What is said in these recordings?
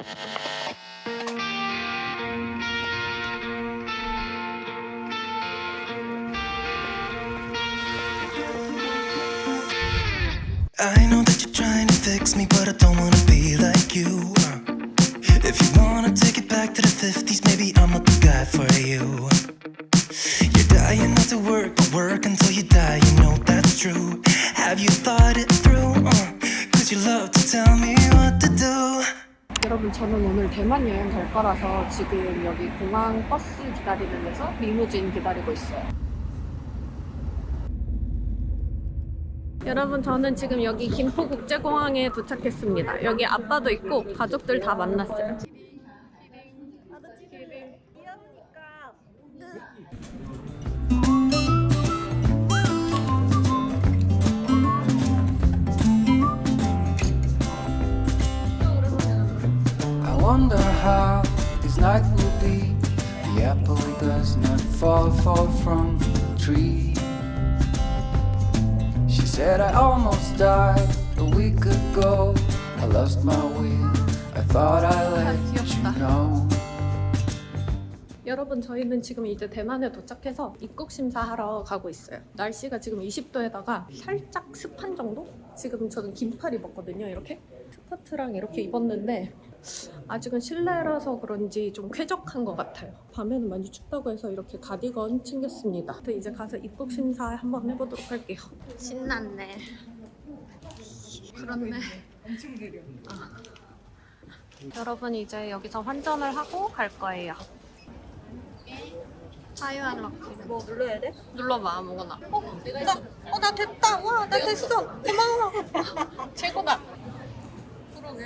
I know that you're trying to fix me, but I don't wanna be like you. If you wanna take it back to the 50s, maybe I'm not the guy for you. You're dying not to work, but work until you die, you know that's true. Have you thought it through? Cause you love to tell me what to do. 여러분, 저는 오늘 대만 여행 갈 거라서 지금 여기 공항 버스 기다리는 데서 리무진 기다리고 있어요. 여러분, 저는 지금 여기 김포국제공항에 도착했습니다. 여기 아빠도 있고 가족들 다 만났어요. I wonder how this night will be. The apple does not fall from the tree. She said I almost died a week ago. I lost my will. I thought I let you know. 여러분, 저희는 지금 이제 대만에 도착해서 입국 심사하러 가고 있어요. 날씨가 지금 20도에다가 살짝 습한 정도? 지금 저는 긴팔 입었거든요. 이렇게 스커트랑 이렇게 입었는데 아직은 실내라서 그런지 좀 쾌적한 것 같아요. 밤에는 많이 춥다고 해서 이렇게 가디건 챙겼습니다. 이제 가서 입국 심사 한번 해보도록 할게요. 신났네. 그렇네. 엄청 느려. 여러분, 이제 여기서 환전을 하고 갈 거예요. 사유한 럭키. 뭐 눌러야 돼? 눌러봐, 아무거나. 나 됐다. 와, 나 됐어. 고마워. 최고다. 그러게.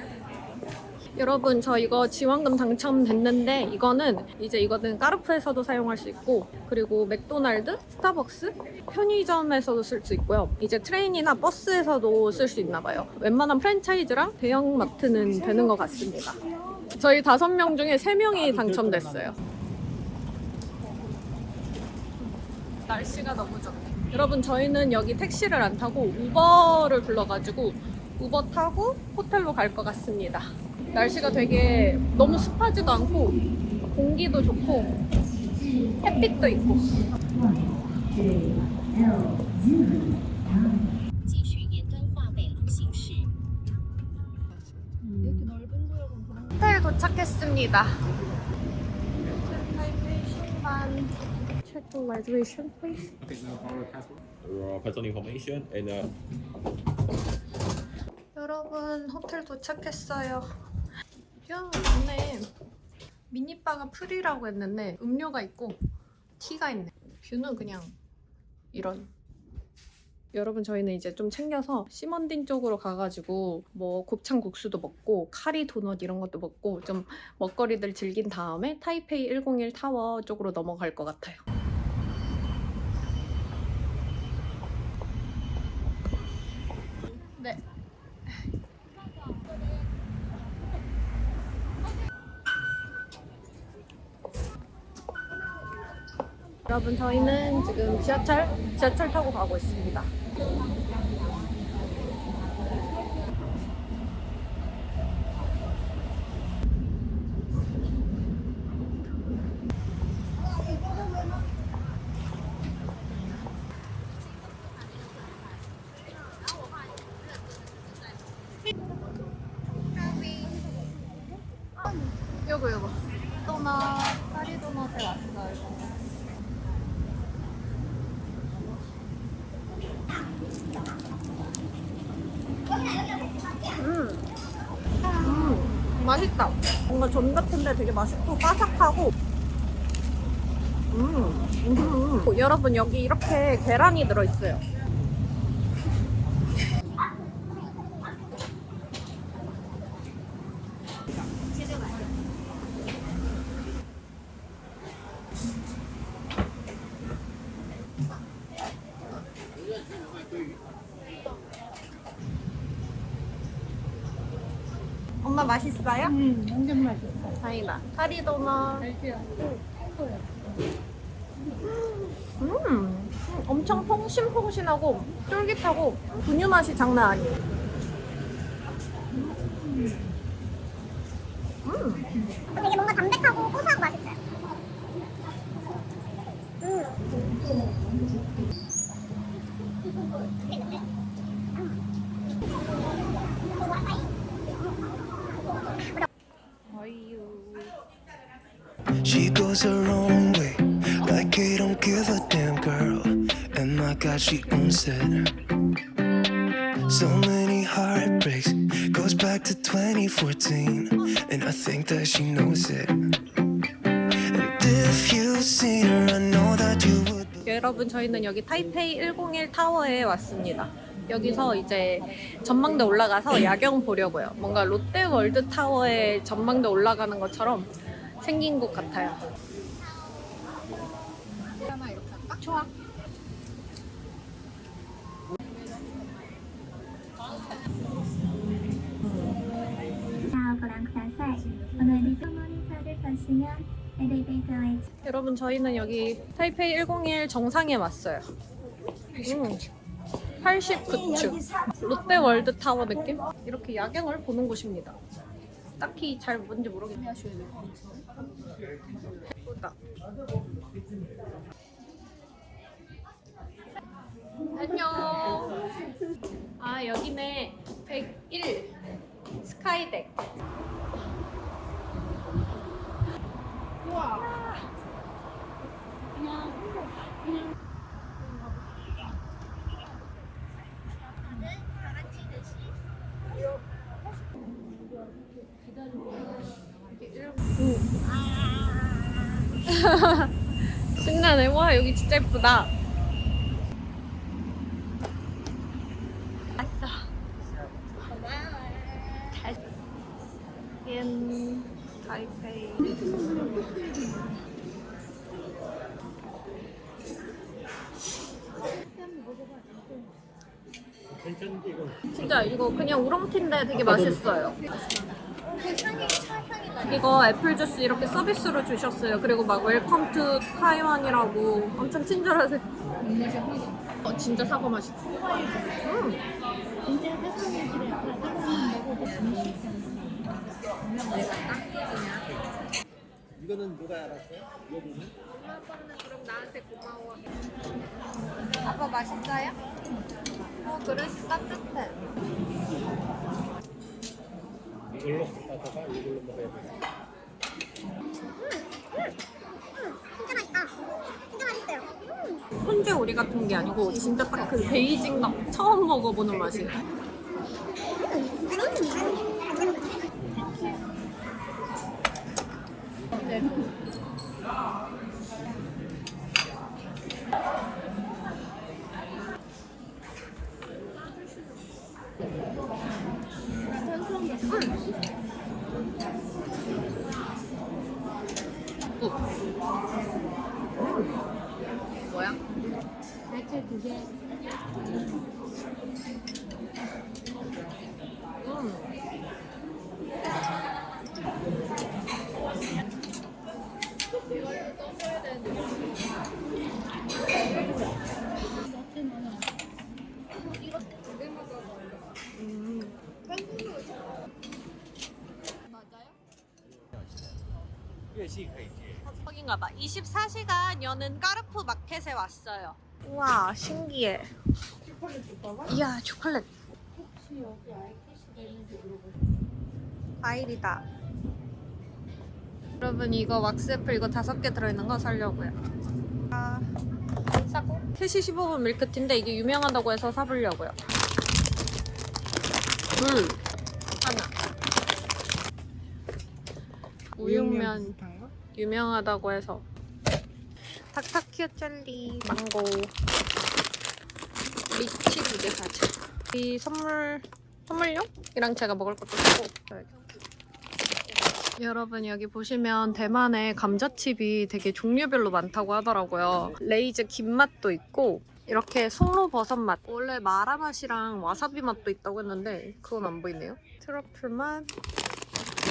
여러분, 저 이거 지원금 당첨됐는데 이거는 까르프에서도 사용할 수 있고, 그리고 맥도날드, 스타벅스, 편의점에서도 쓸 수 있고요. 이제 트레인이나 버스에서도 쓸 수 있나 봐요. 웬만한 프랜차이즈랑 대형 마트는 되는 것 같습니다. 저희 5명 중에 3명이 당첨됐어요. 날씨가 너무 좋네. 여러분, 저희는 여기 택시를 안 타고 우버를 불러가지고 우버 타고 호텔로 갈 것 같습니다. 날씨가 되게 너무 습하지도 않고 공기도 좋고 햇빛도 있고. 호텔 도착했습니다. Check the reservation, please. Personal information and 여러분, 호텔 도착했어요. 야, 좋네. 미니바가 프리라고 했는데 음료가 있고 티가 있네. 뷰는 그냥 이런. 여러분, 저희는 이제 좀 챙겨서 시먼딘 쪽으로 가가지고 뭐 곱창 국수도 먹고 카리 도넛 이런 것도 먹고 좀 먹거리들 즐긴 다음에 타이페이 101 타워 쪽으로 넘어갈 것 같아요. 네. 여러분, 저희는 지금 지하철 타고 가고 있습니다. 요거 도넛, 파리 도넛에 왔어요. 맛있다. 뭔가 전 같은데 되게 맛있고 바삭하고. 여러분, 여기 이렇게 계란이 들어있어요. 엄마, 맛있어요? 완전 맛있어. 다행이다. 카리 도넛. 엄청 퐁신퐁신하고 쫄깃하고 분유 맛이 장난 아니에요. 되게 뭔가 담백하고 고소하고 맛있어요. She goes her own way, like he don't give a damn, girl. And my God, she owns it. So many heartbreaks, goes back to 2014, and I think that she knows it. And if you've seen her, I know that you would. 여러분, 저희는 여기 타이페이 101 타워에 왔습니다. 여기서 이제 전망대 올라가서 야경 보려고요. 뭔가 롯데월드 타워에 전망대 올라가는 것처럼 생긴 곳 같아요. 하나 이렇게 할까? 좋아. 여러분, 저희는 여기 타이페이 101 정상에 왔어요. 89층. 롯데월드 타워 느낌? 이렇게 야경을 보는 곳입니다. 딱히 잘 뭔지 모르겠네요. 예쁘다. 안녕. 아, 여기네. 101 스카이덱. 우와. 신나네. 와, 여기 진짜 예쁘다. 왔어. 옌 타이페이. 진짜 이거 그냥 우렁티인데 되게 맛있어요. 이거 애플 주스 이렇게 서비스로 주셨어요. 그리고 막 웰컴 투 타이완이라고 엄청 친절하세요. 진짜 사과 맛있어. 이거는 누가 알았어요? 여기는? 엄마 아빠는 그럼 나한테 고마워. 아빠 맛있어요? 그릇이 따뜻해. 이걸로 갖다가 이걸로 먹어야 돼. 진짜 맛있다. 진짜 맛있어요. 훈제 오리 같은 게 아니고 진짜 딱 그 베이징 막 처음 먹어보는 맛이에요. 뭐야? 날짜 2개. 여긴가 봐. 24시간 여는 까르푸 마켓에 왔어요. 우와, 신기해. 이야, 초콜릿. 과일이다. 여러분, 이거 왁스애플 이거 5개 들어있는 거 사려고요. 사고 3시 15분 밀크티인데 이게 유명하다고 해서 사보려고요. 둘 하나. 우육면 유명하다고 해서. 탁타키오 젤리, 망고, 리치 2개 사자. 이 선물용이랑 제가 먹을 것도 사고. 여러분, 여기 보시면 대만에 감자칩이 되게 종류별로 많다고 하더라고요. 레이즈 김맛도 있고 이렇게 송로버섯 맛, 원래 마라 맛이랑 와사비 맛도 있다고 했는데 그건 안 보이네요. 트러플 맛,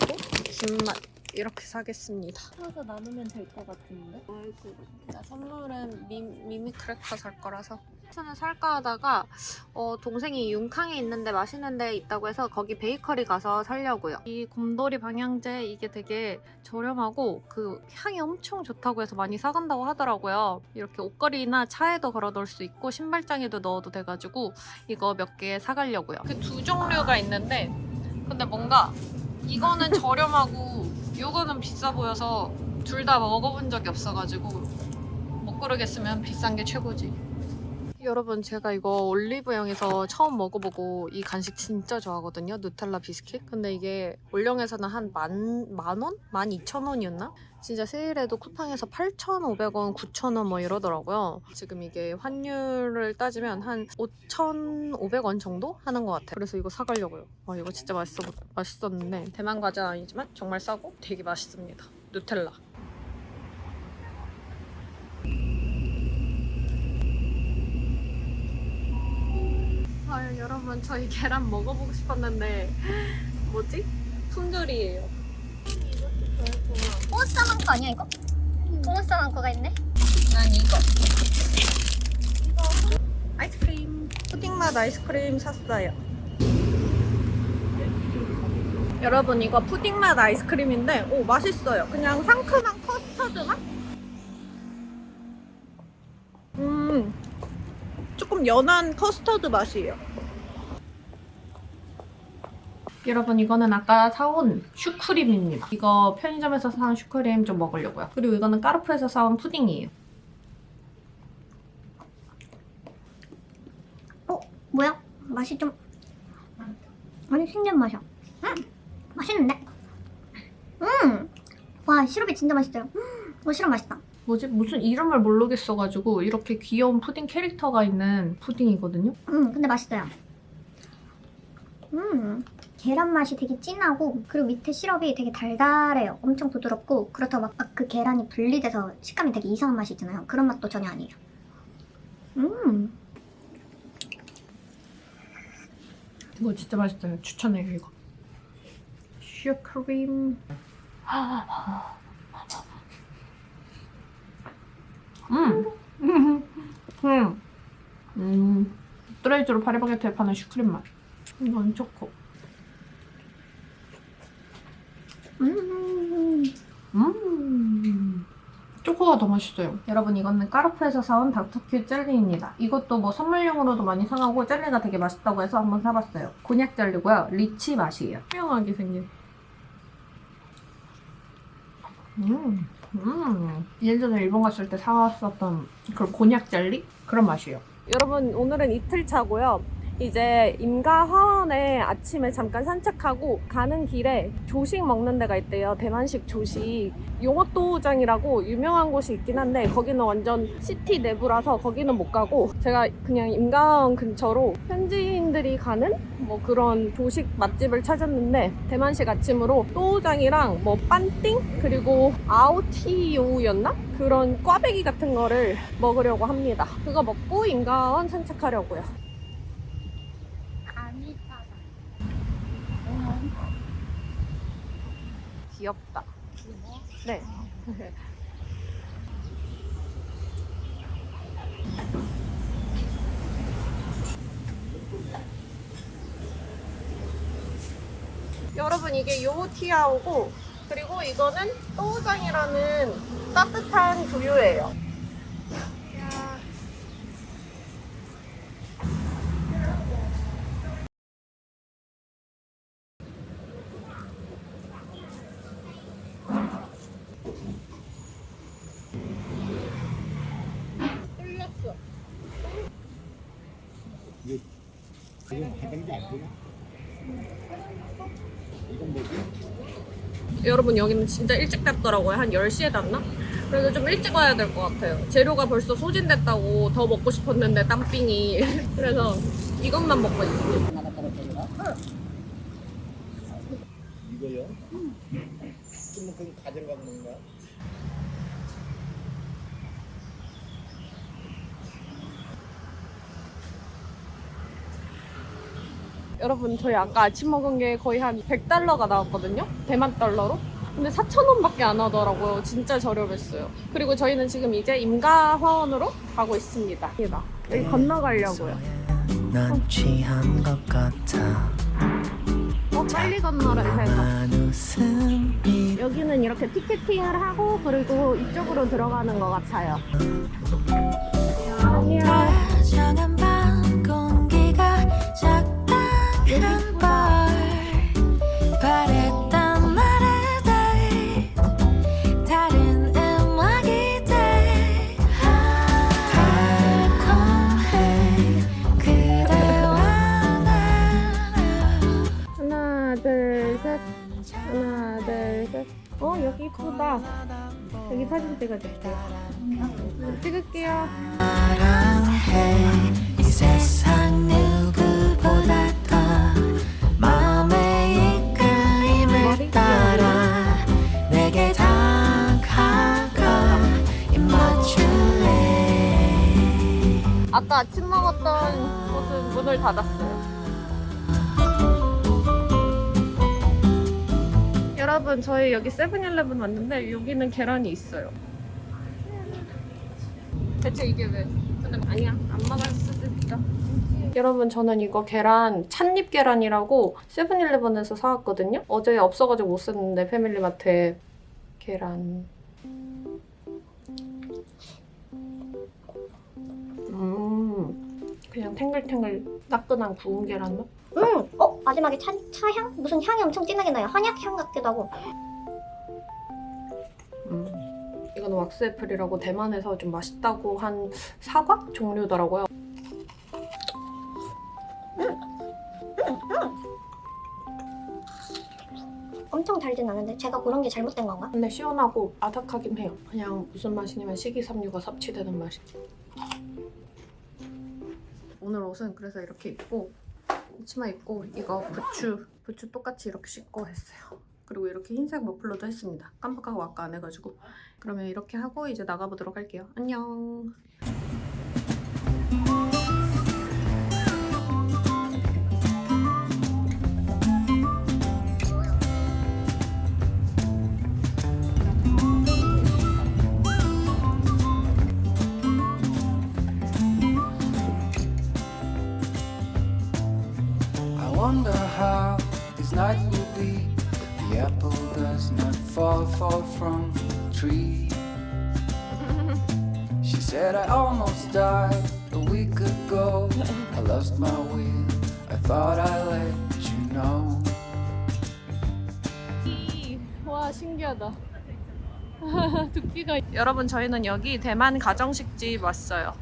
그리고 김맛 이렇게 사겠습니다. 사서 나누면 될 것 같은데? 나 선물은 미미 크래커 살 거라서. 하나 살까 하다가 동생이 융캉에 있는데 맛있는 데 있다고 해서 거기 베이커리 가서 살려고요. 이 곰돌이 방향제 이게 되게 저렴하고 그 향이 엄청 좋다고 해서 많이 사간다고 하더라고요. 이렇게 옷걸이나 차에도 걸어 놓을 수 있고 신발장에도 넣어도 돼가지고 이거 몇 개 사가려고요. 그 두 종류가 있는데 근데 뭔가 이거는 저렴하고 이거는 비싸 보여서 둘 다 먹어본 적이 없어가지고 못 고르겠으면 비싼 게 최고지. 여러분 제가 이거 올리브영에서 처음 먹어보고 이 간식 진짜 좋아하거든요. 누텔라 비스킷. 근데 이게 올영에서는 한 만 원? 12,000원이었나? 진짜 세일해도 쿠팡에서 8,500원, 9,000원 뭐 이러더라고요. 지금 이게 환율을 따지면 한 5,500원 정도 하는 것 같아요. 그래서 이거 사가려고요. 와 이거 진짜 맛있었는데 대만 과자는 아니지만 정말 싸고 되게 맛있습니다. 누텔라. 아, 여러분 저희 계란 먹어보고 싶었는데 뭐지? 품절이에요. 오사망코 아니야 이거? 오사망코가 있네. 난 이거. 아이스크림. 푸딩맛 아이스크림 샀어요. 여러분 이거 푸딩맛 아이스크림인데 오 맛있어요. 그냥 상큼한 커스터드 맛? 조금 연한 커스터드 맛이에요. 여러분 이거는 아까 사온 슈크림입니다. 이거 편의점에서 사온 슈크림 좀 먹으려고요. 그리고 이거는 까르푸에서 사온 푸딩이에요. 뭐야? 맛이 좀 아니 신기한 맛이야. 맛있는데? 와 시럽이 진짜 맛있어요. 시럽 맛있다. 뭐지? 무슨 이름을 모르겠어가지고 이렇게 귀여운 푸딩 캐릭터가 있는 푸딩이거든요? 근데 맛있어요. 계란 맛이 되게 진하고 그리고 밑에 시럽이 되게 달달해요. 엄청 부드럽고 그렇다고 막 그 계란이 분리돼서 식감이 되게 이상한 맛이 있잖아요. 그런 맛도 전혀 아니에요. 이거 진짜 맛있어요. 추천해요 이거. 슈크림. 스트레이트로 파리바게트에 파는 슈크림 맛. 이건 초코. 초코가 더 맛있어요. 여러분 이거는 까르푸에서 사온 닥터큐 젤리입니다. 이것도 뭐 선물용으로도 많이 사가고 젤리가 되게 맛있다고 해서 한번 사봤어요. 곤약 젤리고요. 리치 맛이에요. 투명하게 생긴. 예전에 일본 갔을 때 사왔었던 그 곤약 젤리? 그런 맛이에요. 여러분 오늘은 이틀 차고요. 이제 임가화원에 아침에 잠깐 산책하고 가는 길에 조식 먹는 데가 있대요. 대만식 조식. 용어도장이라고 유명한 곳이 있긴 한데 거기는 완전 시티 내부라서 거기는 못 가고 제가 그냥 임가화원 근처로 현지인들이 가는 뭐 그런 조식 맛집을 찾았는데 대만식 아침으로 또우장이랑 뭐 빤띵 그리고 아오티요였나? 그런 꽈배기 같은 거를 먹으려고 합니다. 그거 먹고 임가화원 산책하려고요. 귀엽다. 네. 여러분 이게 요티아오고 그리고 이거는 또우장이라는 따뜻한 두유예요. 지금 하던 게 안 되나? 이건 뭐지? 여러분 여기는 진짜 일찍 닫더라고요. 한 10시에 닫나? 그래서 좀 일찍 와야 될 것 같아요. 재료가 벌써 소진됐다고 더 먹고 싶었는데 땀빙이. 그래서 이것만 먹고 있어요. 이거요? 좀 그럼 가져가 먹는 거야? 여러분 저희 아까 아침 먹은 게 거의 한 100달러가 나왔거든요? 대만 달러로? 근데 4,000원밖에 안 하더라고요. 진짜 저렴했어요. 그리고 저희는 지금 이제 임가화원으로 가고 있습니다. 여기 건너가려고요. 난 취한 것 같아. 빨리 건너라 이 생각. 만 웃음이 여기는 이렇게 티켓팅을 하고 그리고 이쪽으로 들어가는 것 같아요. 다정한 밤 공기가 적당한 bar 바랬던 나를 돼 다른 음악이 돼 달콤해 그대와 나는 하나 둘 셋. 하나 둘 셋. 여기 이쁘다. 여기 사진 찍어줄게요. 찍을게요. 사랑해 이 세상 누구보다 더 마음의 이끌림을 따라 내게 다가가 입 맞출래. 아까 아침 먹었던 곳은 문을 닫았어요. 여러분 저희 여기 세븐일레븐 왔는데 여기는 계란이 있어요. 대체 이게 왜? 근데 아니야 안 먹을 수도 있어. 여러분 저는 이거 계란 찻잎 계란이라고 세븐일레븐에서 사왔거든요. 어제 없어가지고 못 샀는데 패밀리마트에 계란. 그냥 탱글탱글 따끈한 구운 계란 맛? 마지막에 차향? 무슨 향이 엄청 진하게 나요. 한약향 같기도 하고. 이거는 왁스 애플이라고 대만에서 좀 맛있다고 한 사과 종류더라고요. 엄청 달진 않은데 제가 고른 게 잘못된 건가? 근데 시원하고 아삭하긴 해요. 그냥 무슨 맛이냐면 식이섬유가 섭취되는 맛이. 오늘 옷은 그래서 이렇게 입고 치마 입고 이거 부츠 똑같이 이렇게 신고 했어요. 그리고 이렇게 흰색 머플러도 했습니다. 깜빡하고 아까 안 해가지고. 그러면 이렇게 하고 이제 나가보도록 할게요. 안녕. I wonder how this night will be. The apple does not fall far from the tree. She said I almost died a week ago. I lost my will. I thought I'd let you know. 와 신기하다. 두피가. 여러분 저희는 여기 대만 가정식집 왔어요.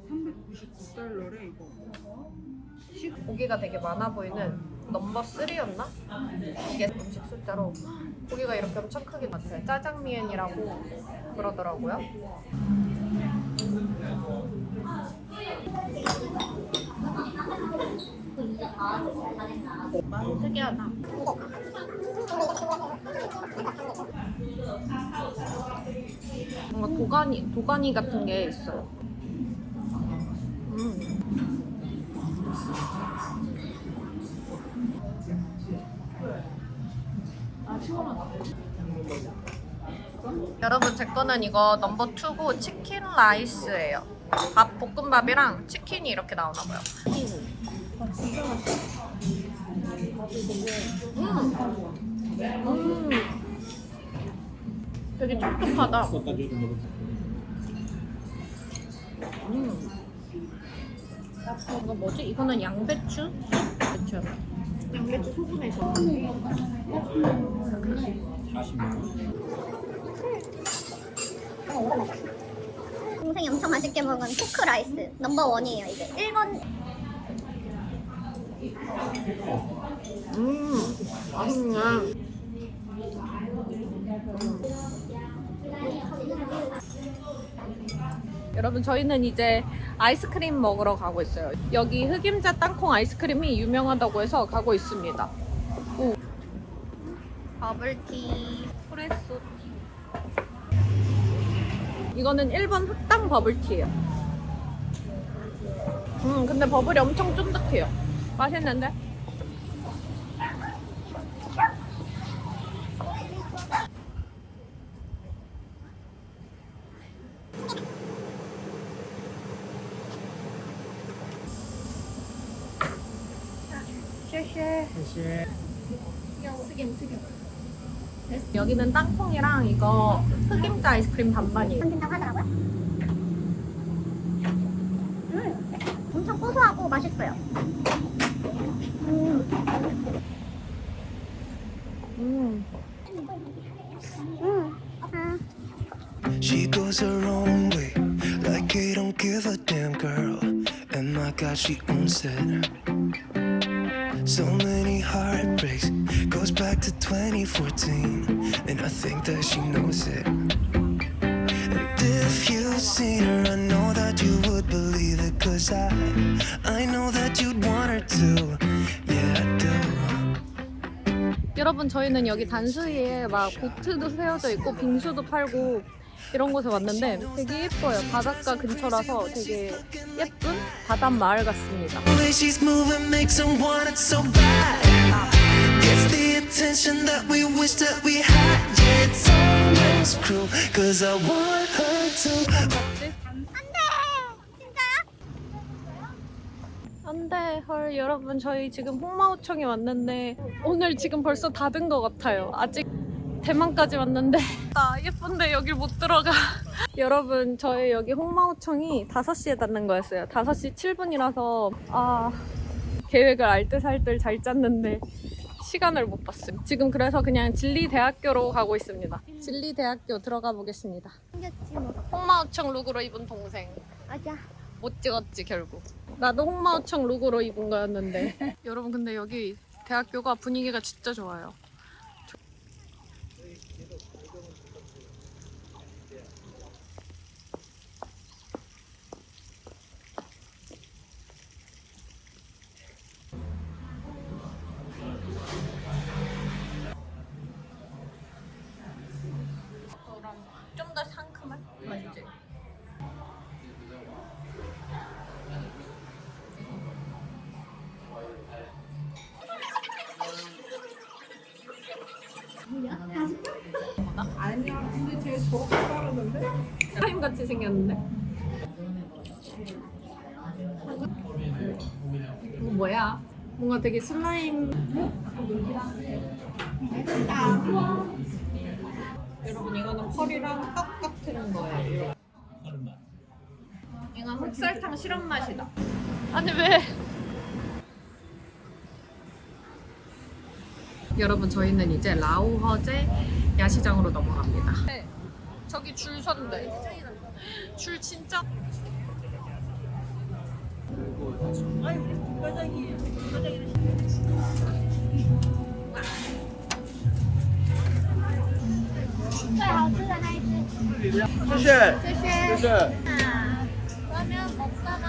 399달러래 이거. 고기가 되게 많아 보이는 넘버 3였나? 이게 음식 숫자로 고기가 이렇게 엄청 크게 같아요. 짜장면이라고 그러더라고요. 맛 특이하다. 뭔가 도가니 같은 게 있어요. 여러분 제 거는 이거 넘버 2고 치킨 라이스예요. 볶음밥이랑 치킨이 이렇게 나오나봐요. 되게 촉촉하다. 이거 뭐지? 이거는 양배추? 배추. 양배추 소금에서. 동생이 엄청 맛있게 먹은 포크 라이스 넘버 1이에요 이게. 1번. 맛있네. 여러분 저희는 이제 아이스크림 먹으러 가고 있어요. 여기 흑임자 땅콩 아이스크림이 유명하다고 해서 가고 있습니다. 오. 버블티, 프레소티. 이거는 1번 흑당 버블티예요. 근데 버블이 엄청 쫀득해요. 맛있는데? 여기는 땅콩이랑 이거 흑임자 아이스크림 반반이에요. 된다고 하더라고요. 엄청 고소하고 맛있어요. She goes her own way, like I don't give a damn girl. And my God, she owns it. So many heartbreaks, goes back to 2014, and I think that she knows it. And if you've seen her, I know that you would believe it, 'cause I know that you'd want her to. Yeah, I do. 여러분 저희는 여기 단수이에 막 보트도 세워져 있고 빙수도 팔고 이런 곳에 왔는데 되게 예뻐요. 바닷가 근처라서 되게 예쁜 바닷마을 같습니다. The way she's moving makes him want it so bad. Gets the attention that we wish that we had. Yeah, it's almost cruel, 'cause I want her to. 안돼 헐 여러분 저희 지금 홍마오청에 왔는데 오늘 지금 벌써 닫은 것 같아요. 아직 대만까지 왔는데 나 예쁜데 여길 못 들어가. 여러분 저희 여기 홍마오청이 5시에 닫는 거였어요. 5시 7분이라서 계획을 알뜰살뜰 잘 짰는데 시간을 못 봤어요. 지금 그래서 그냥 진리대학교로 가고 있습니다. 진리대학교 들어가 보겠습니다. 생겼지 뭐. 홍마오청 룩으로 입은 동생 맞아. 못 찍었지 결국. 나도 홍마오청 룩으로 입은 거였는데. 여러분 근데 여기 대학교가 분위기가 진짜 좋아요. 좀 더 상큼한 맛이지. 아니야, 근데 쟤 저렇게 따르던데? 슬라임 같이 생겼는데. 이거 뭐야? 뭔가 되게 슬라임. 여러분 이거는 펄이랑 떡 같은 거예요. 이건 흑설탕 시럽 맛이다. 아니 왜? 여러분 저희는 이제 라오허제 야시장으로 넘어갑니다. 네, 저기 줄 선대. 줄 진짜. 그러면 먹다가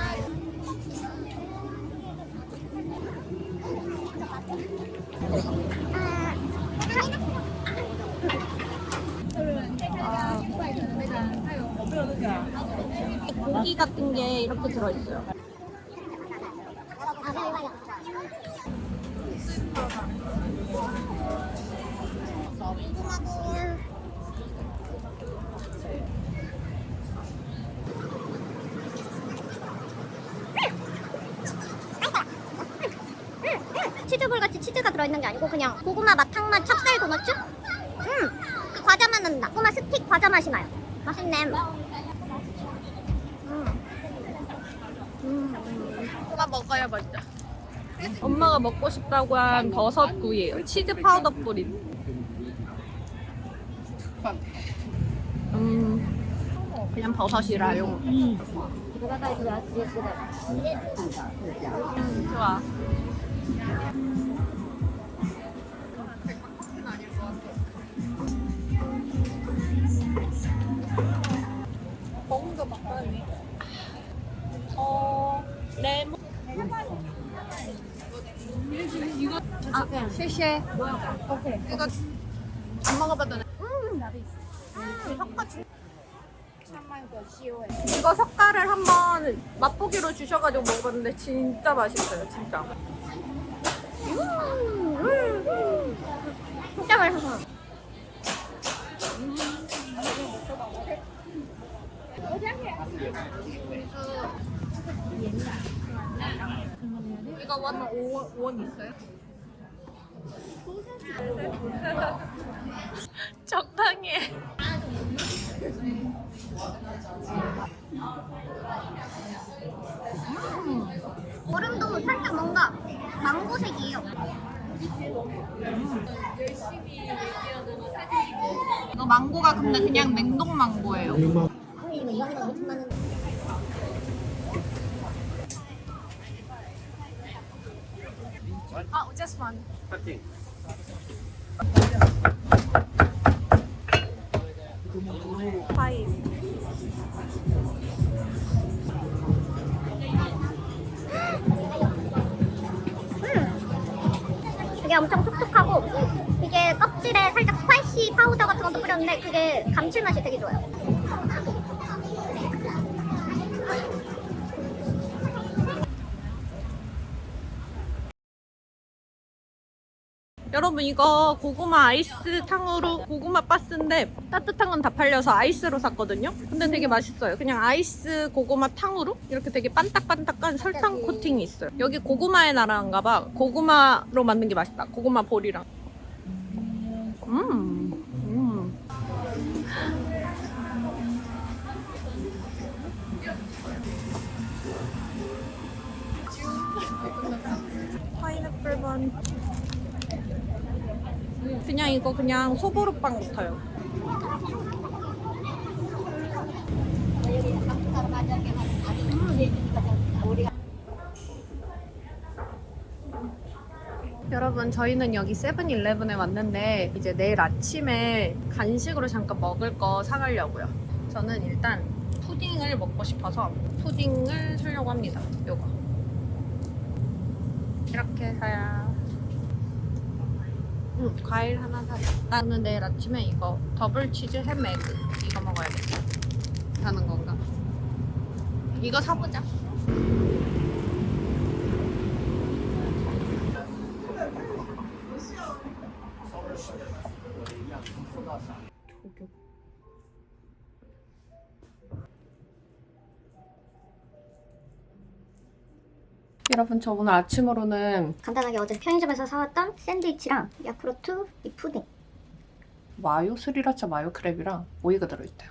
고기 같은 게 이렇게 들어있어요. 치즈볼 같이 치즈가 들어있는 게 아니고 그냥 고구마 맛, 탕맛, 찹쌀 도너츠? 그 과자 맛 난다. 고구마 스틱 과자 맛이 나요. 맛있네. 엄마 먹어야 맛있다. 엄마가 먹고 싶다고 한 버섯구이에요. 치즈 파우더 뿌린. 그냥 버섯이라요. 좋아. 먹은 거 바꿔야지. 레몬. 이거 쉐쉐. 오케이. 이거 안 먹어봤던. 이거 석가를 한번 맛보기로 주셔가지고 먹어봤는데 진짜 맛있어요, 진짜. 진짜 맛있어. 이거 원 있어요? 적당히 해. 얼음도 살짝 뭔가 망고색이에요. 이거 망고가 근데 그냥 냉동 망고예요. just one. Five. 이게 엄청 촉촉하고 이게 껍질에 살짝 스파이시 파우더 같은 것도 뿌렸는데 그게 감칠맛이 되게 좋아요. 여러분 이거 고구마 아이스탕으로 고구마 바스인데 따뜻한 건 다 팔려서 아이스로 샀거든요. 근데 되게 맛있어요. 그냥 아이스 고구마 탕으로 이렇게 되게 반딱반딱한 설탕 코팅이 있어요. 여기 고구마의 나라인가 봐. 고구마로 만든 게 맛있다. 고구마 볼이랑. 파인애플 반. 그냥 이거 그냥 소보루빵 같아요. 여러분 저희는 여기 세븐일레븐에 왔는데 이제 내일 아침에 간식으로 잠깐 먹을 거 사가려고요. 저는 일단 푸딩을 먹고 싶어서 푸딩을 사려고 합니다. 요거 이렇게 사야. 과일 하나 사자. 나는 내일 아침에 이거 더블 치즈 햄 에그 이거 먹어야겠어. 사는 건가? 이거 사보자. 여러분 저 오늘 아침으로는 간단하게 어제 편의점에서 사왔던 샌드위치랑 야쿠르트 이 푸딩. 마요 스리라차 마요 크랩이랑 오이가 들어있대요.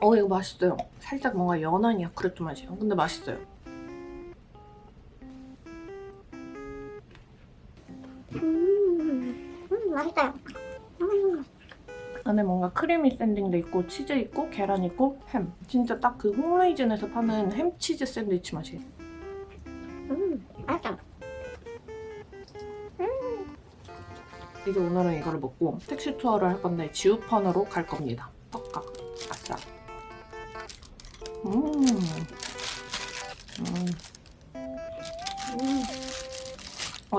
이거 맛있어요. 살짝 뭔가 연한 야쿠르트 맛이에요. 근데 맛있어요. 맛있어요. 안에 뭔가 크리미 샌딩도 있고 치즈 있고 계란 있고 햄. 진짜 딱 그 홈레이즌에서 파는 햄치즈 샌드위치 맛이에요. 맛있어. 이제 오늘은 이거를 먹고 택시 투어를 할 건데 지우펀으로 갈 겁니다. 떡각. 아싸.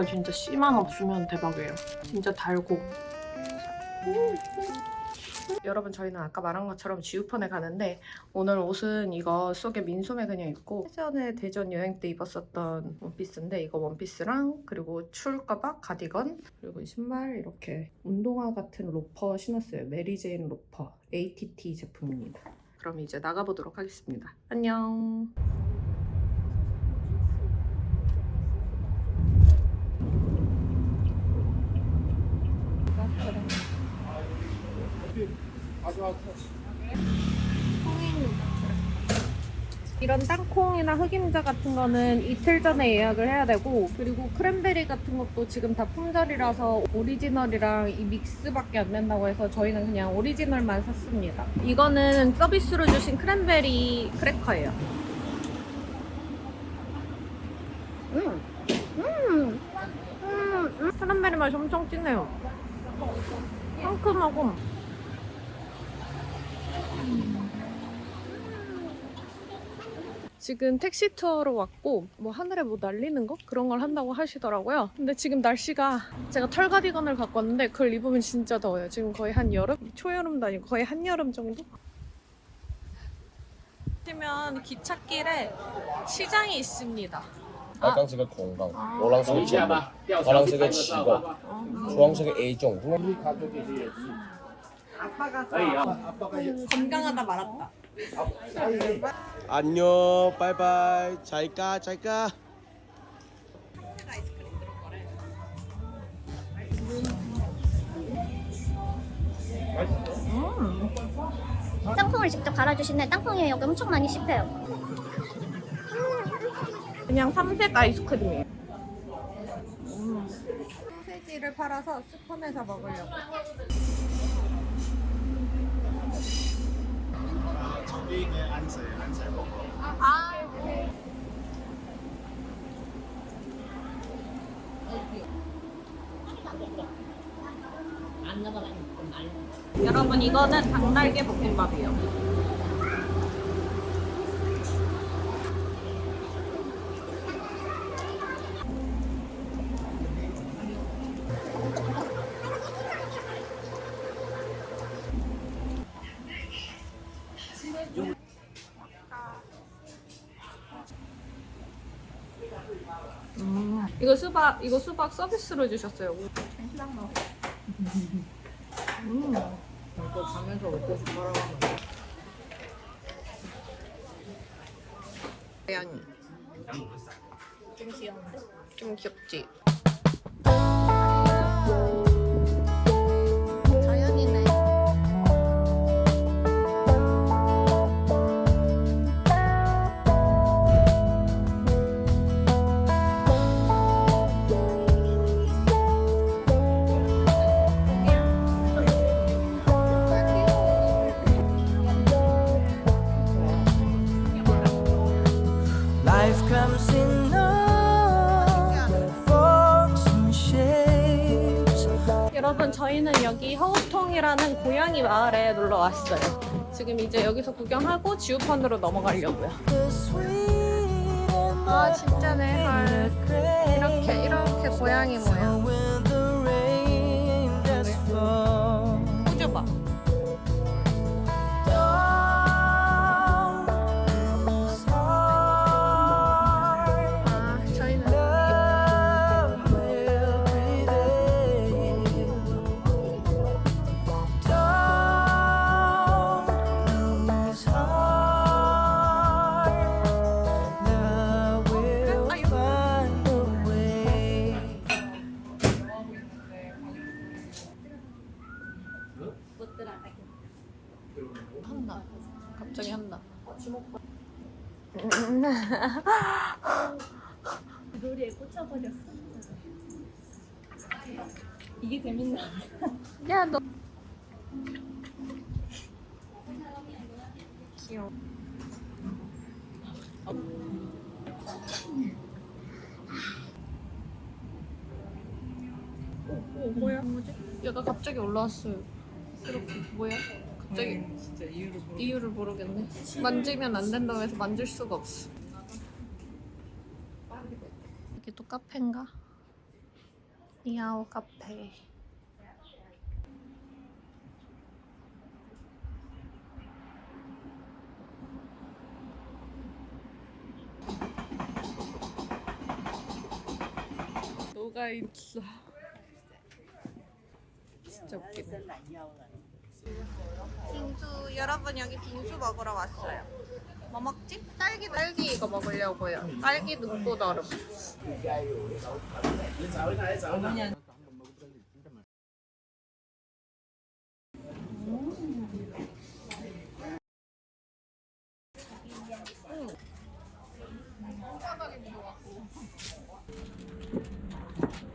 진짜 씨만 없으면 대박이에요. 진짜 달고. 여러분 저희는 아까 말한 것처럼 지우펀에 가는데 오늘 옷은 이거 속에 민소매 그냥 입고 예전에 대전 여행 때 입었었던 원피스인데 이거 원피스랑 그리고 출 가방, 가디건 그리고 신발 이렇게 운동화 같은 로퍼 신었어요. 메리제인 로퍼 ATT 제품입니다. 그럼 이제 나가보도록 하겠습니다. 안녕. 이런 땅콩이나 흑임자 같은 거는 이틀 전에 예약을 해야 되고 그리고 크랜베리 같은 것도 지금 다 품절이라서 오리지널이랑 이 믹스밖에 안 된다고 해서 저희는 그냥 오리지널만 샀습니다. 이거는 서비스로 주신 크랜베리 크래커예요. 크랜베리 맛이 엄청 진해요. 상큼하고 지금 택시 투어로 왔고 뭐 하늘에 뭐 날리는 거? 그런 걸 한다고 하시더라고요. 근데 지금 날씨가 제가 털 가디건을 갖고 왔는데 그걸 입으면 진짜 더워요. 지금 거의 한여름? 초여름도 아니고 거의 한여름 정도? 보시면 기찻길에 시장이 있습니다. 白钢是个空港，我让是个前门，我让是个起港，中是个 A 种。 건강하다 말았다. 안녕, 바이바이. 잘 가, 잘 가. 땅콩을 직접 갈아주시는데 땅콩이 여기 엄청 많이 씹혀요. 그냥 삼색 아이스크림이에요. 소세지를 팔아서 스폰에서 먹으려고. 여러분 이거는 닭날개 볶음밥이에요. 이거 수박 서비스로 주셨어요. 이거 가면서 먹고 싶어라고 하면 고양이. 좀 귀여운데? 좀 귀엽지? 자연이네. Life comes in all forms and shapes. 여러분 저희는 여기 허우통이라는 고양이 마을에 놀러 왔어요. 지금 이제 여기서 구경하고 지우펀으로 넘어가려고요. The sweet and 아 진짜네 헐. 이렇게 고양이 모양. when the rain does fall. 꽂아봐. Don't lose heart. 아 저희는 Love will prevail. Don't lose heart. Love will find a way. 한다. 갑자기 한다. 놀이에 꽂혀버렸어. 이게 재밌나? 야 너. 귀여워. 뭐야? 뭐지? 얘가 갑자기 올라왔어요. 이렇게 뭐야? 갑자기 진짜 이유를 모르겠네. 만지면 안 된다고 해서 만질 수가 없어. 이게 또 카페인가? 니아오 카페. 녹아 있어. 진짜 웃기네. 빙수 여러분 여기 빙수 먹으러 왔어요. 뭐 먹지? 딸기 이거 먹으려고요. 딸기 눈꽃 얼음.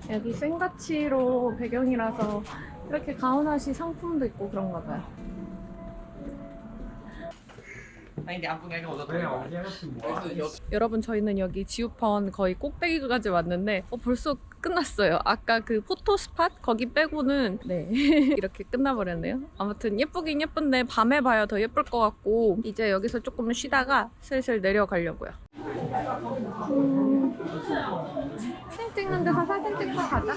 여기 생가치로 배경이라서 이렇게 가오나시 상품도 있고 그런가 봐요. 여러분 저희는 여기 지우펀 거의 꼭대기까지 왔는데 벌써 끝났어요. 아까 그 포토 스팟 거기 빼고는 네 이렇게 끝나버렸네요. 아무튼 예쁘긴 예쁜데 밤에 봐야 더 예쁠 것 같고 이제 여기서 조금 쉬다가 슬슬 내려가려고요. 사진 찍는 데서 사진 찍고 가자.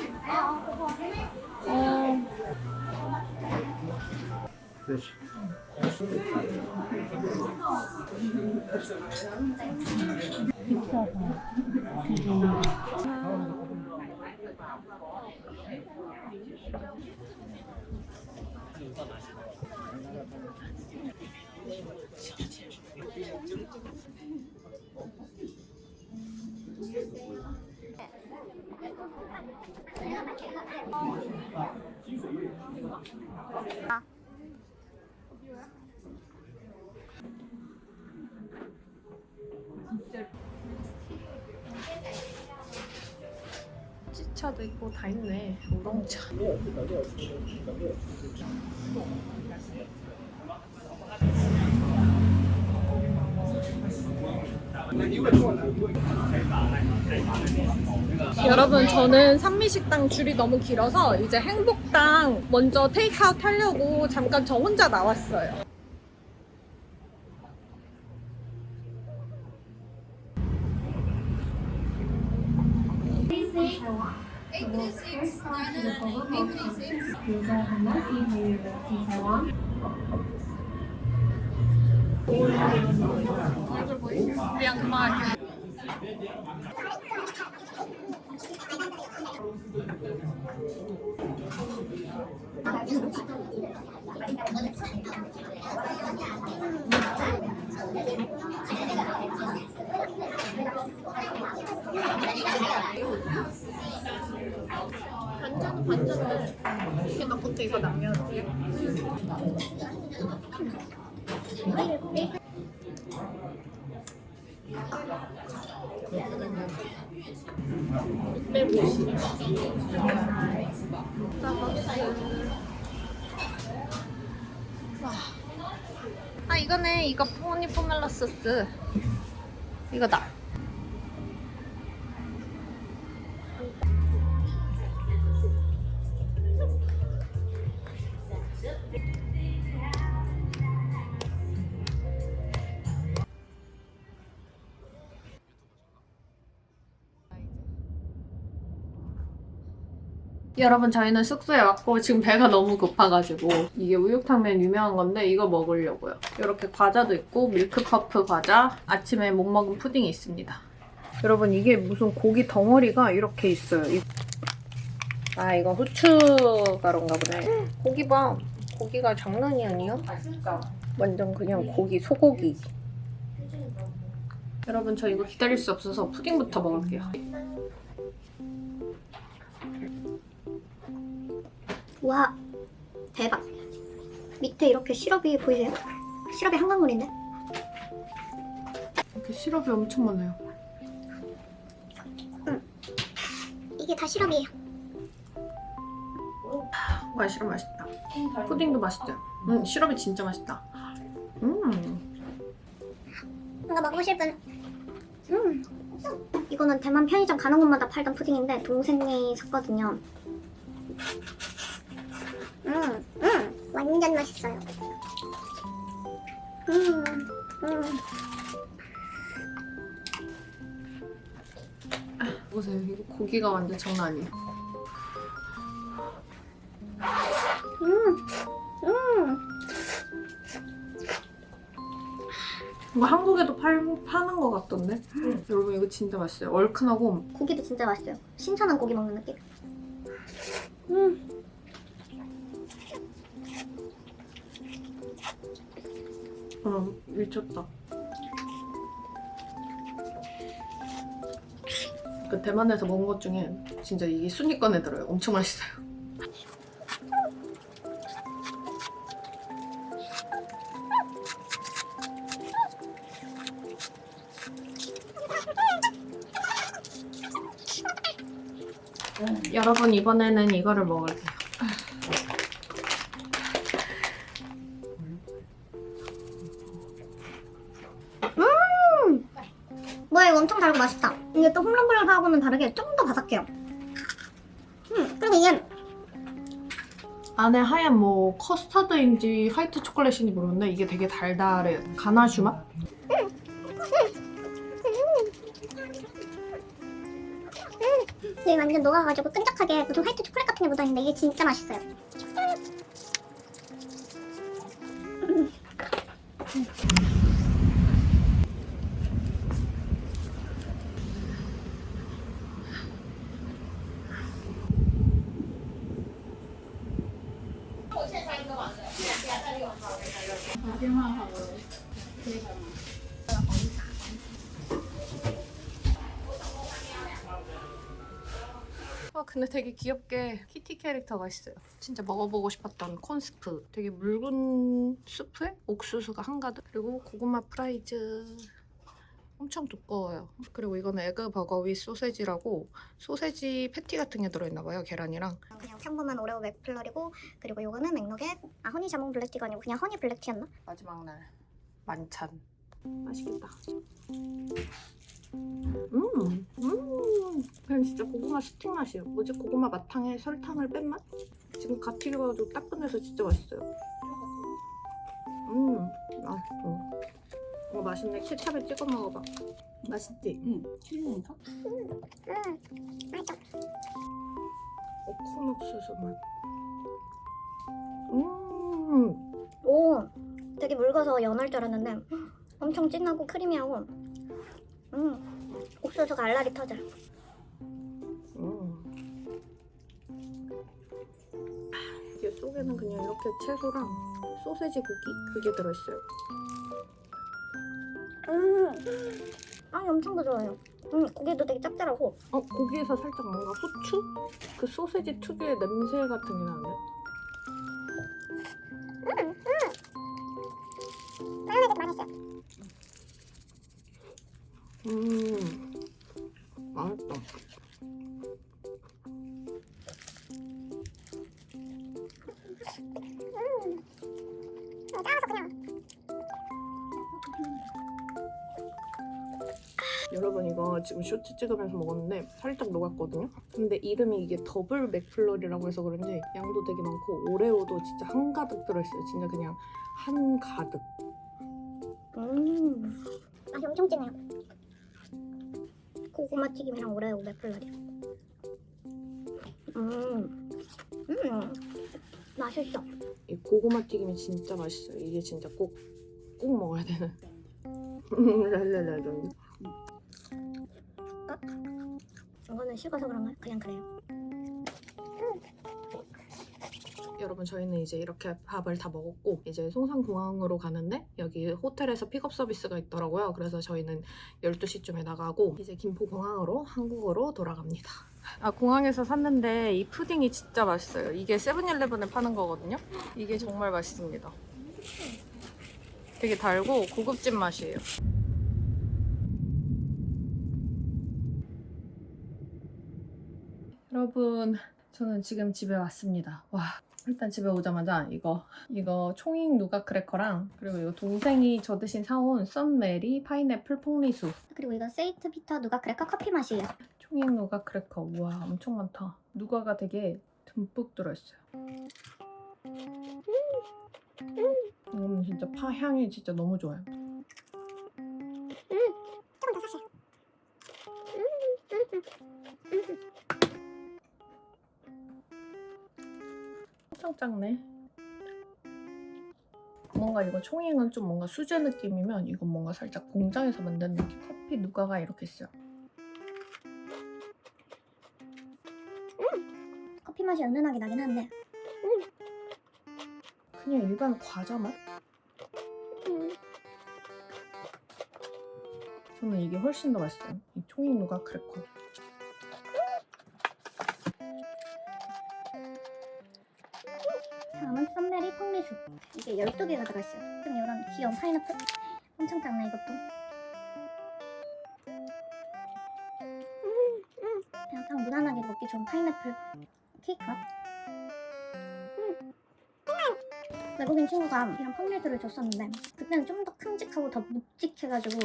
찌차도 있고 다 있네. 우롱차. 여러분, 저는 산미식당 줄이 너무 길어서 이제 행복당 먼저 테이크아웃 하려고 잠깐 저 혼자 나왔어요. 그냥 그만할게요. 반찬 이렇게 넣고 이거 남겨놓을게요. 아, 이거네. 이거 포니 포멜라 소스. 이거다. 여러분, 저희는 숙소에 왔고 지금 배가 너무 고파가지고 이게 우육탕면 유명한 건데 이거 먹으려고요. 이렇게 과자도 있고 밀크커프 과자, 아침에 못 먹은 푸딩이 있습니다. 여러분, 이게 무슨 고기 덩어리가 이렇게 있어요. 아, 이거 후추가루인가 보네. 고기 봐. 고기가 장난이 아니야? 완전 그냥 고기, 소고기. 여러분, 저 이거 기다릴 수 없어서 푸딩부터 먹을게요. 와, 대박. 밑에 이렇게 시럽이 보이세요? 시럽이 한강물인데? 이렇게 시럽이 엄청 많아요. 이게 다 시럽이에요. 와, 시럽 맛있다. 푸딩도 맛있어요. 시럽이 진짜 맛있다. 이거 먹어보실 분? 이거는 대만 편의점 가는 곳마다 팔던 푸딩인데 동생이 샀거든요. 완전 맛있어요. 보세요. 이거 고기가 완전 장난 아니에요. 이거 한국에도 파는 것 같던데? 여러분, 이거 진짜 맛있어요. 얼큰하고. 고기도 진짜 맛있어요. 신선한 고기 먹는 느낌. 미쳤다. 그 대만에서 먹은 것 중에 진짜 이게 순위권에 들어요. 엄청 맛있어요. 여러분, 이번에는 이거를 먹을게요. 뭐야, 이거 엄청 달고 맛있다. 이게 또 홈런블런하고는 다르게 좀 더 바삭해요. 그리고 이게 안에 하얀 뭐 커스터드인지 화이트 초콜릿인지 모르는데 이게 되게 달달해요. 가나슈 맛? 이게 완전 녹아가지고 끈적하게 무슨 화이트 초콜릿 같은 게 묻어있는데 이게 진짜 맛있어요. 아 근데 되게 귀엽게 키티 캐릭터가 있어요. 진짜 먹어보고 싶었던 콘스프. 되게 묽은 수프에 옥수수가 한가득. 그리고 고구마 프라이즈. 엄청 두꺼워요. 그리고 이거는 에그 버거 위 소세지라고 소세지 패티 같은 게 들어있나 봐요. 계란이랑. 그냥 평범한 오레오 맥플러리고 그리고 요거는 맥너겟. 아 허니 자몽 블랙티가 아니고 그냥 허니 블랙티였나? 마지막 날 만찬. 맛있겠다. 그냥 진짜 고구마 스틱 맛이에요. 뭐지? 고구마 마탕에 설탕을 뺀 맛? 지금 갓 튀겨가지고 따끈해서 진짜 맛있어요. 맛있어. 이거 맛있네. 케찹에 찍어 먹어봐. 맛있지? 응. 칠리니까? 맛있어. 옥수수 맛. 오, 되게 묽어서 연할 줄 알았는데 엄청 진하고 크리미하고 옥수수가 알알이 터져. 이게 속에는 그냥 이렇게 채소랑 소세지 고기 그게 들어있어요. 빵이 엄청 부드러워요. 고기도 되게 짭짤하고. 고기에서 살짝 뭔가 후추? 그 소세지 특유의 냄새 같은 게 나는데? 맛있다. 여러분 이거 지금 쇼츠 찍으면서 먹었는데 살짝 녹았거든요? 근데 이름이 이게 더블 맥플러리라고 해서 그런지 양도 되게 많고 오레오도 진짜 한가득 들어있어요. 진짜 그냥 한가득. 맛이 엄청 진해요. 고구마 튀김이랑 오레오 맥플러리. 맛있어. 이 고구마 튀김이 진짜 맛있어요. 이게 진짜 꼭 먹어야 되는. 랄랄랄랄. 이거는 식어서 그런가? 그냥 그래요. 여러분 저희는 이제 이렇게 밥을 다 먹었고 이제 송산공항으로 가는데 여기 호텔에서 픽업 서비스가 있더라고요. 그래서 저희는 12시쯤에 나가고 이제 김포공항으로 한국으로 돌아갑니다. 공항에서 샀는데 이 푸딩이 진짜 맛있어요. 이게 세븐일레븐에 파는 거거든요. 이게 정말 맛있습니다. 되게 달고 고급진 맛이에요. 여러분 저는 지금 집에 왔습니다. 와 일단 집에 오자마자 이거 총익 누가 크래커랑 그리고 이거 동생이 저 대신 사온 썬메리 파인애플 퐁리수. 그리고 이건 세이트 비터 누가 크래커 커피 맛이에요. 총익 누가 크래커. 우와 엄청 많다. 누가가 되게 듬뿍 들어있어요. 진짜 파 향이 진짜 너무 좋아요. 조금 더 사실. 엄청 작네. 뭔가 이거 총익은 좀 뭔가 수제 느낌이면 이건 뭔가 살짝 공장에서 만든 느낌. 커피 누가가 이렇게 있어요. 커피 맛이 은은하게 나긴 한데 그냥 일반 과자 맛? 저는 이게 훨씬 더 맛있어요. 이 총익 누가 크래커. 다음은 썬메리 퐁리수. 이게 12개가 들어있어요. 좀 이런 귀여운 파인애플. 엄청 작네 이것도. 그냥 딱 무난하게 먹기 좋은 파인애플 케이크 맛. 외국인 친구가 이런 펑리수를 줬었는데 그때는 좀 더 큼직하고 더 묵직해가지고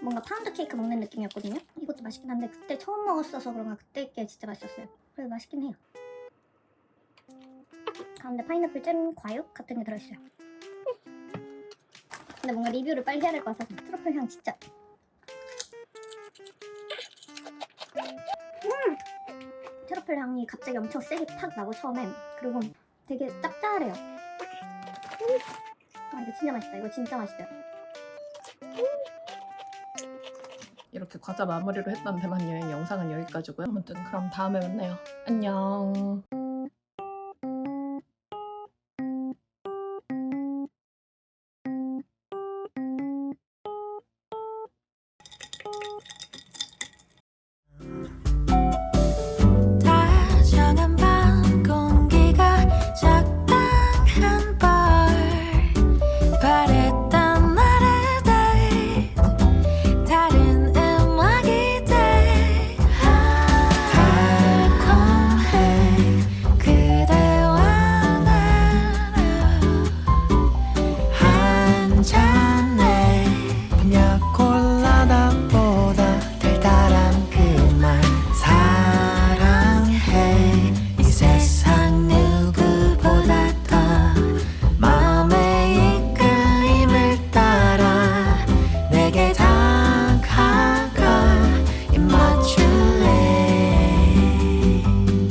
뭔가 파운드 케이크 먹는 느낌이었거든요. 이것도 맛있긴 한데 그때 처음 먹었어서 그런가 그때 게 진짜 맛있었어요. 그래도 맛있긴 해요. 가운데 파인애플 잼 과육 같은 게 들어있어요. 근데 뭔가 리뷰를 빨리 해야 될 것 같아서 트러플 향 진짜. 트러플 향이 갑자기 엄청 세게 탁 나고 처음엔. 그리고 되게 짭짤해요. 이거 진짜 맛있다. 이거 진짜 맛있어요. 이렇게 과자 마무리로 했던 대만 여행 영상은 여기까지고요. 아무튼 그럼 다음에 만나요. 안녕.